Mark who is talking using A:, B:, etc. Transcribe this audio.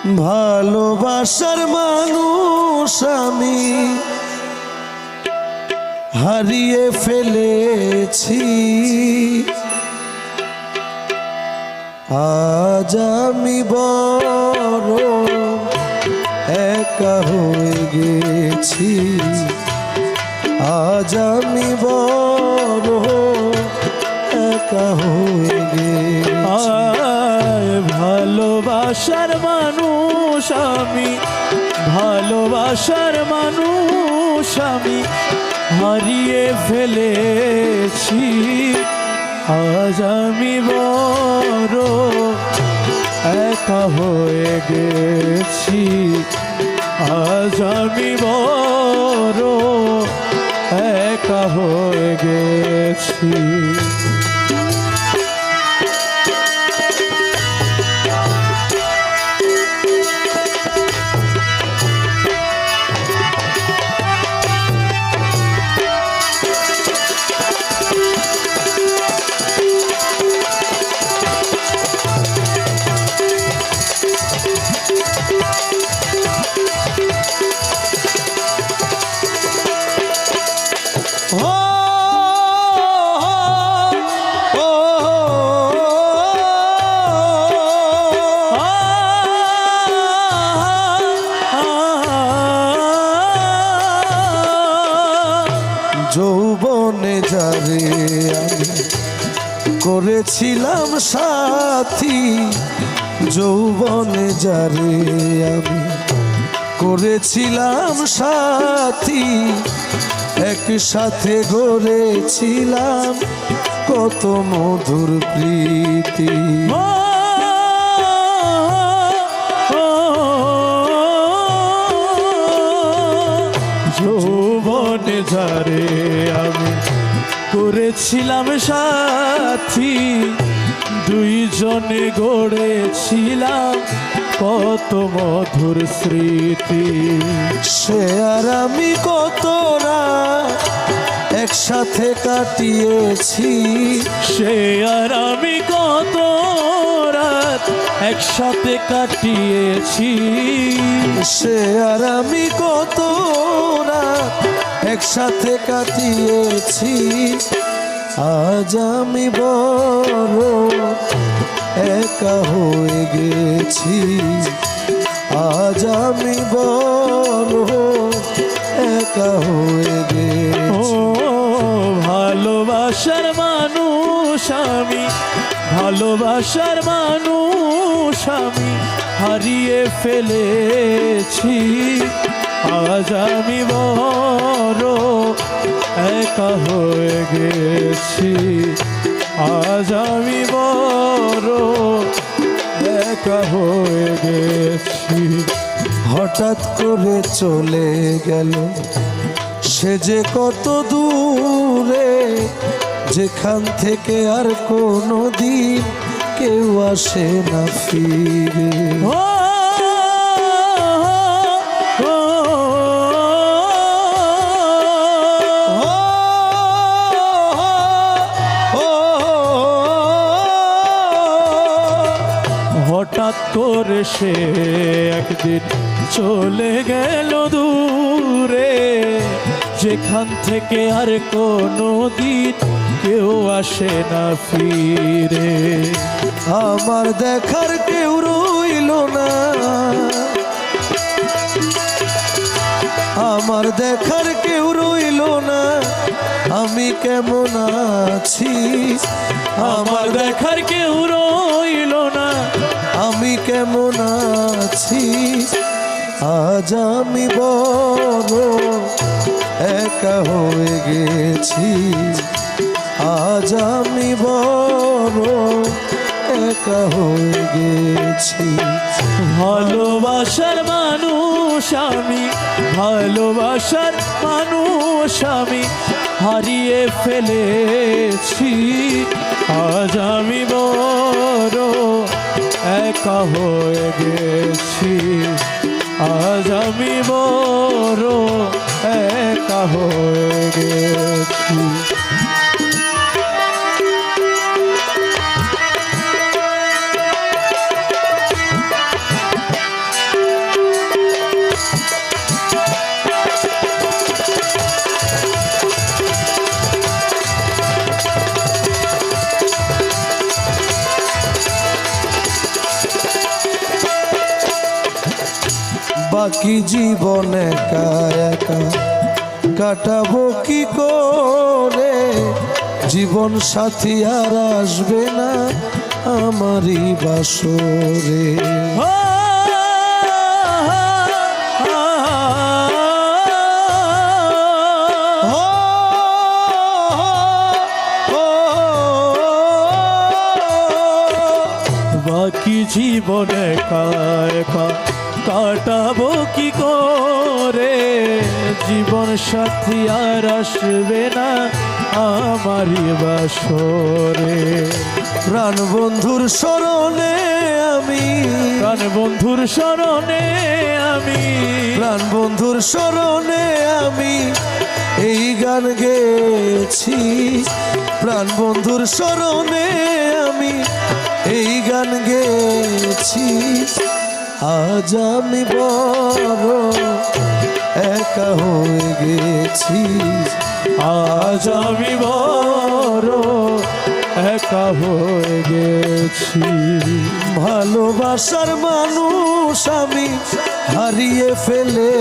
A: ভালোবাসার মানুষ আমি হারিয়ে ফেলেছি। আজ আমি বড় একা হয়ে গেছি। আজ আমি বড় একা হয়ে গেছি।
B: ভালোবাসার মানুষ আমি, ভালোবাসার মানুষ আমি হারিয়ে ফেলেছি। আজ আমি বড় একা হয়ে গেছি। আজ আমি বড় একা হয়ে গেছি।
A: যৌবনে যারে আমি করেছিলাম সাথী, যৌবনে যারে আমি করেছিলাম সাথী, একসাথে গড়েছিলাম কত মধুর প্রীতি।
B: যৌবনে যারে আমি করেছিলাম সাথী, দুইজনে গড়েছিলাম কত মধুর স্মৃতি।
A: সে আর আমি কত রাত একসাথে কাটিয়েছি,
B: সে আর আমি কত রাত একসাথে কাটিয়েছি।
A: সে আর আমি কত রাত একসাথে কাটিয়েছি। আজ আমি বড় একা হয়ে গেছি। আজ আমি বড় একা হয়ে গেছি।
B: ভালোবাসার মানুষ আমি, ভালোবাসার মানুষ আমি হারিয়ে ফেলেছি। আজ আমি বড় একা হয়ে গেছি। আজ আমি বড় একা হয়ে গেছি।
A: হঠাৎ করে চলে গেল সে যে কত দূরে, যেখান থেকে আর কোনো দিন কেউ আসে না ফিরে।
B: হঠাৎ করে সে একদিন চলে গেল দূরে, যেখান থেকে আর কোনো দিন কেউ আসে না ফিরে।
A: আমার দেখার কেউ রইল না, আমার দেখার কেউ রইল না, আমি কেমন আছি।
B: আমার দেখার কেউ রইল না,
A: আমি কেমন আছি। আজ আমি বড় একা হয়ে গেছি। আজ আমি বড় একা হয়ে গেছি।
B: ভালোবাসার মানুষ আমি, ভালোবাসার মানুষ আমি হারিয়ে ফেলেছি। আজ আমি বড় একা হয়ে গেছি। আজ আমি বড় একা হয়ে গেছি।
A: বাকি জীবন একা একা কাটাবো কি করে, জীবন সাথী আর আসবে না আমারই বাসরে।
B: বাকি জীবন একা একা কাটাবো কি করে, জীবন সাথী আর আসবে না আমারই বাসরে।
A: প্রাণ বন্ধুর স্মরণে আমি,
B: প্রাণ বন্ধুর স্মরণে আমি,
A: প্রাণ বন্ধুর স্মরণে আমি এই গান গেয়েছি। প্রাণ বন্ধুর স্মরণে আমি এই গান গেয়েছি। আজ আমি বড় একা হয়ে গেছি,
B: আজ আমি বড় একা হয়ে গেছি।
A: ভালোবাসার মানুষ আমি হারিয়ে ফেলে